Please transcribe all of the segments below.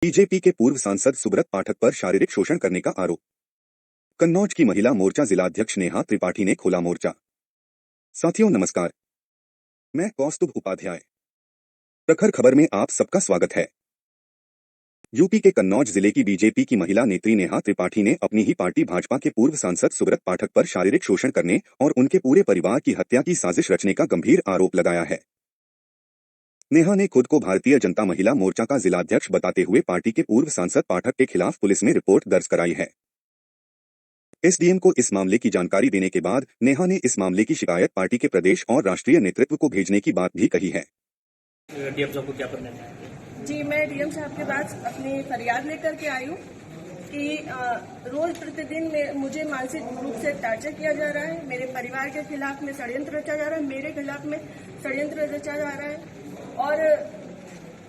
BJP के पूर्व सांसद सुब्रत पाठक पर शारीरिक शोषण करने का आरोप। कन्नौज की महिला मोर्चा जिलाध्यक्ष नेहा त्रिपाठी ने खोला मोर्चा। साथियों नमस्कार, मैं कौस्तुभ उपाध्याय। प्रखर खबर में आप सबका स्वागत है। यूपी के कन्नौज जिले की बीजेपी की महिला नेत्री नेहा त्रिपाठी ने अपनी ही पार्टी भाजपा के पूर्व सांसद सुब्रत पाठक पर शारीरिक शोषण करने और उनके पूरे परिवार की हत्या की साजिश रचने का गंभीर आरोप लगाया है। नेहा ने खुद को भारतीय जनता महिला मोर्चा का जिलाध्यक्ष बताते हुए पार्टी के पूर्व सांसद पाठक के खिलाफ पुलिस में रिपोर्ट दर्ज कराई है। एसडीएम को इस मामले की जानकारी देने के बाद नेहा ने इस मामले की शिकायत पार्टी के प्रदेश और राष्ट्रीय नेतृत्व को भेजने की बात भी कही है। डीएम साहब को क्या करना है? जी, मैं डीएम साहब के पास अपनी फरियाद लेकर के आई हूँ कि रोज प्रतिदिन मुझे मानसिक रूप से टार्चर किया जा रहा है। मेरे परिवार के खिलाफ में षड्यंत्र रचा जा रहा है, मेरे खिलाफ में षड्यंत्र रचा जा रहा है और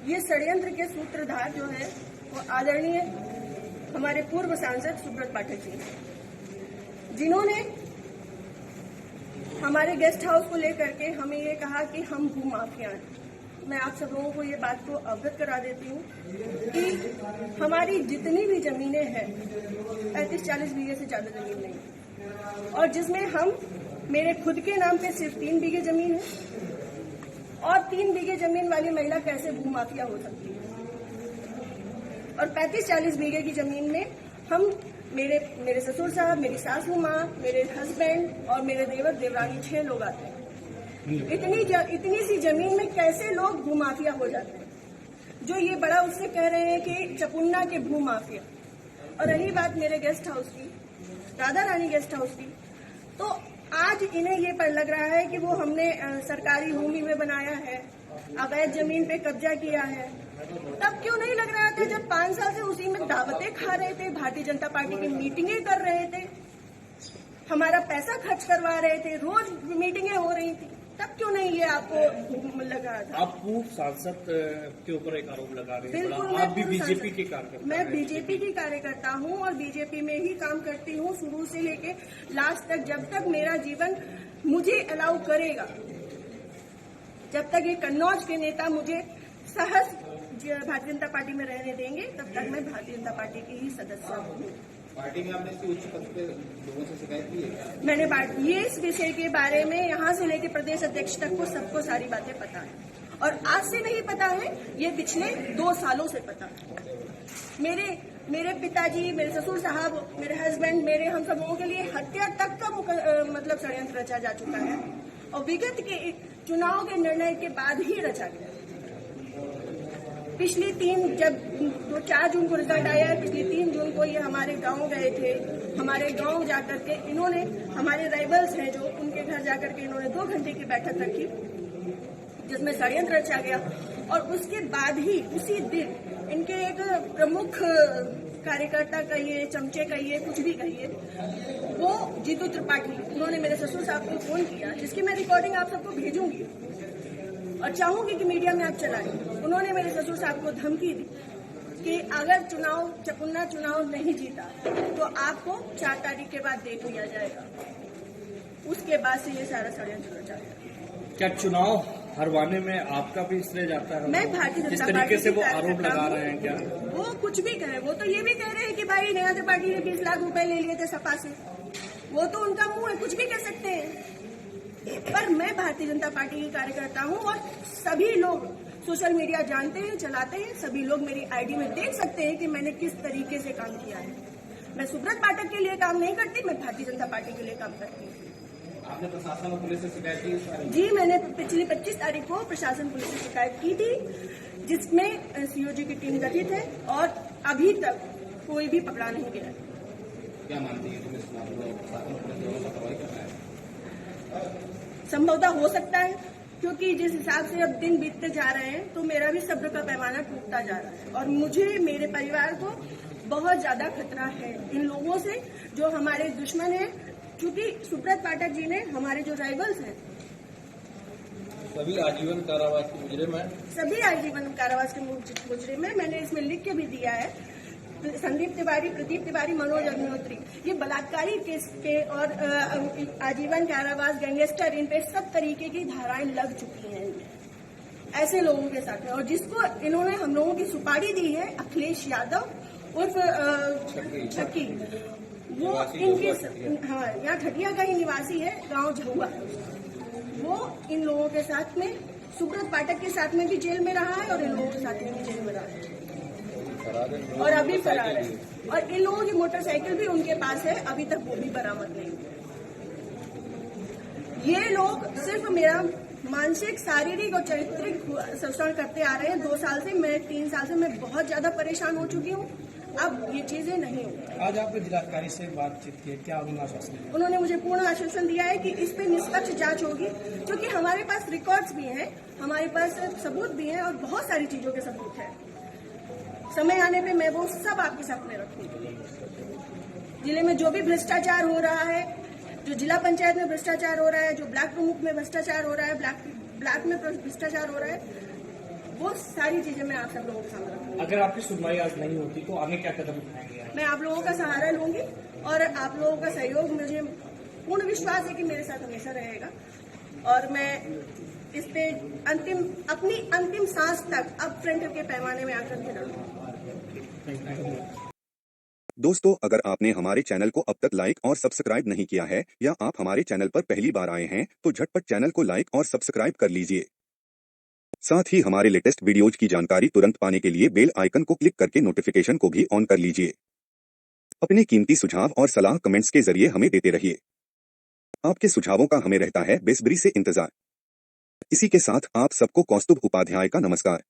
ये षड्यंत्र के सूत्रधार जो है वो आदरणीय हमारे पूर्व सांसद सुब्रत पाठक जी, जिन्होंने हमारे गेस्ट हाउस को लेकर के हमें ये कहा कि हम भूमाफिया हैं। मैं आप सब लोगों को ये बात को अवगत करा देती हूँ कि हमारी जितनी भी जमीनें हैं 35-40 बीघे से ज्यादा जमीन नहीं, और जिसमें हम मेरे खुद के नाम पे सिर्फ 3 बीघे जमीन है और 3 बीघे जमीन वाली महिला कैसे भूमाफिया हो सकती है। और 35-40 बीघे की जमीन में हम मेरे ससुर साहब, मेरी सासू माँ, मेरे हस्बैंड और मेरे देवर देवरानी 6 लोग आते हैं। इतनी सी जमीन में कैसे लोग भूमाफिया हो जाते हैं, जो ये बड़ा उससे कह रहे हैं कि चपुन्ना के भूमाफिया। और रही बात मेरे गेस्ट हाउस की, राधा रानी गेस्ट हाउस की, तो आज इन्हें ये पर लग रहा है कि वो हमने सरकारी भूमि में बनाया है, अवैध जमीन पे कब्जा किया है। तब क्यों नहीं लग रहा था जब 5 साल से उसी में दावतें खा रहे थे, भारतीय जनता पार्टी की मीटिंगें कर रहे थे, हमारा पैसा खर्च करवा रहे थे, रोज मीटिंगें हो रही थी, तब क्यों नहीं ये आपको लगा था? आप पूर्व सांसद के ऊपर एक आरोप लगा रहे हैं। बिल्कुल, आप भी बीजेपी के कार्यकर्ता? मैं बीजेपी की कार्यकर्ता हूँ और बीजेपी में ही काम करती हूँ शुरू से लेके लास्ट तक। जब तक मेरा जीवन मुझे अलाउ करेगा, जब तक ये कन्नौज के नेता मुझे सहज भारतीय जनता पार्टी में रहने देंगे, तब तक मैं भारतीय जनता पार्टी की ही सदस्य हूँ। पार्टी में आपने उच्च पद पे लोगों से शिकायत की है? मैंने ये इस विषय के बारे में यहाँ से लेकर प्रदेश अध्यक्ष तक को सबको सारी बातें पता है, और आज से नहीं पता है, ये पिछले 2 सालों से पता है। मेरे पिताजी, मेरे ससुर साहब, मेरे हस्बैंड, मेरे हम सब लोगों के लिए हत्या तक का मतलब षड्यंत्र रचा जा चुका है, और विगत के चुनाव के निर्णय के बाद ही रचा गया। पिछली 4 जून को रिजल्ट आया है, पिछली 3 जून को ये हमारे गांव गए थे। हमारे गांव जाकर के इन्होंने, हमारे राइवल्स हैं जो, उनके घर जाकर के इन्होंने 2 घंटे की बैठक रखी जिसमें षड्यंत्र रचा गया। और उसके बाद ही उसी दिन इनके एक प्रमुख कार्यकर्ता कहिए, चमचे कहिए, कुछ भी कहिए, वो जीतू त्रिपाठी, उन्होंने मेरे ससुर साहब को फोन किया, जिसकी मैं रिकॉर्डिंग आप सबको भेजूंगी और चाहूंगी कि मीडिया में आप चलाएं। उन्होंने मेरे ससुर साहब को धमकी दी कि अगर चपुन्ना चुनाव नहीं जीता तो आपको 4 तारीख के बाद देख लिया जाएगा। उसके बाद से ये सारा षड्यंत्र रचा गया। क्या चुनाव हरवाने में आपका भी श्रेय जाता है? मैं भारतीय जिस जनता तरीके पार्टी से वो आरोप लगा रहे हैं, क्या वो कुछ भी कहे, वो तो ये भी कह रहे हैं कि भाई नेहा त्रिपाठी ने 20 लाख रुपए ले लिए थे सपा से। वो तो उनका मुंह है, कुछ भी कह सकते हैं। पर मैं भारतीय जनता पार्टी की कार्यकर्ता हूं और सभी लोग सोशल मीडिया जानते हैं, चलाते हैं, सभी लोग मेरी आईडी में देख सकते हैं कि मैंने किस तरीके से काम किया है। मैं सुब्रत पाठक के लिए काम नहीं करती, मैं भारतीय जनता पार्टी के लिए काम करती हूँ। आपने प्रशासन और पुलिस से शिकायत की? जी, मैंने पिछली 25 तारीख को प्रशासन पुलिस से शिकायत की थी, जिसमें सीओजी की टीम गठित है और अभी तक कोई भी पकड़ा नहीं गया। क्या मानती है पुलिस प्रशासन पुलिस कार्रवाई करना है? संभवतः हो सकता है, क्योंकि जिस हिसाब से अब दिन बीतते जा रहे हैं तो मेरा भी सब्र का पैमाना टूटता जा रहा है और मुझे, मेरे परिवार को बहुत ज्यादा खतरा है इन लोगों से जो हमारे दुश्मन हैं। क्योंकि सुब्रत पाठक जी ने हमारे जो राइवल्स हैं, सभी आजीवन कारावास के मुजरिम हैं। सभी आजीवन कारावास के मुजरिम हैं। मैंने इसमें लिख के भी दिया है, संदीप तिवारी, प्रदीप तिवारी, मनोज अग्निहोत्री, ये बलात्कारी केस पे और आजीवन कारावास, गैंगस्टर, इन पे सब तरीके की धाराएं लग चुकी हैं। ऐसे लोगों के साथ में, और जिसको इन्होंने हम लोगों की सुपारी दी है अखिलेश यादव उर्फ छक्की, वो इनके हाँ यहाँ ठटिया का ही निवासी है, गांव झुआ। वो इन लोगों के साथ में सुब्रत पाठक के साथ में भी जेल में रहा है और इन लोगों के साथ में भी जेल में रहा है और अभी फरार है। और इन लोगों की मोटरसाइकिल भी उनके पास है, अभी तक वो भी बरामद नहीं हुई। ये लोग सिर्फ मेरा मानसिक, शारीरिक और चारित्रिक शोषण करते आ रहे हैं 2 साल से। मैं 3 साल से मैं बहुत ज्यादा परेशान हो चुकी हूँ। अब ये चीजें नहीं होंगी। आज आपने जिलाधिकारी से बातचीत की, क्या उन्होंने आश्वासन दिया? उन्होंने मुझे पूर्ण आश्वासन दिया है कि इस पे निष्पक्ष जांच होगी, क्योंकि हमारे पास रिकॉर्ड्स भी हैं, हमारे पास सबूत भी हैं और बहुत सारी चीजों के सबूत हैं। समय आने पे मैं वो सब आपके सामने रखूंगी। जिले में जो भी भ्रष्टाचार हो रहा है, जो जिला पंचायत में भ्रष्टाचार हो रहा है, जो ब्लॉक प्रमुख में भ्रष्टाचार हो रहा है, ब्लॉक में भ्रष्टाचार हो रहा है, वो सारी चीजें मैं आप सब लोगों के सामने रखूंगी। अगर आपकी सुनवाई आज नहीं होती तो आगे क्या कदम उठाएंगे? मैं आप लोगों का सहारा लूंगी और आप लोगों का सहयोग, मुझे पूर्ण विश्वास है कि मेरे साथ हमेशा रहेगा। और मैं इस पे अपनी अंतिम सांस तक अब फ्रंट के पैमाने में आकर के लड़ूंगी। दोस्तों, अगर आपने हमारे चैनल को अब तक लाइक और सब्सक्राइब नहीं किया है या आप हमारे चैनल पर पहली बार आए हैं तो झटपट चैनल को लाइक और सब्सक्राइब कर लीजिए। साथ ही हमारे लेटेस्ट वीडियोज की जानकारी तुरंत पाने के लिए बेल आइकन को क्लिक करके नोटिफिकेशन को भी ऑन कर लीजिए। अपने कीमती सुझाव और सलाह कमेंट्स के जरिए हमें देते रहिए। आपके सुझावों का हमें रहता है बेसब्री से इंतजार। इसी के साथ आप सबको कौस्तुभ उपाध्याय का नमस्कार।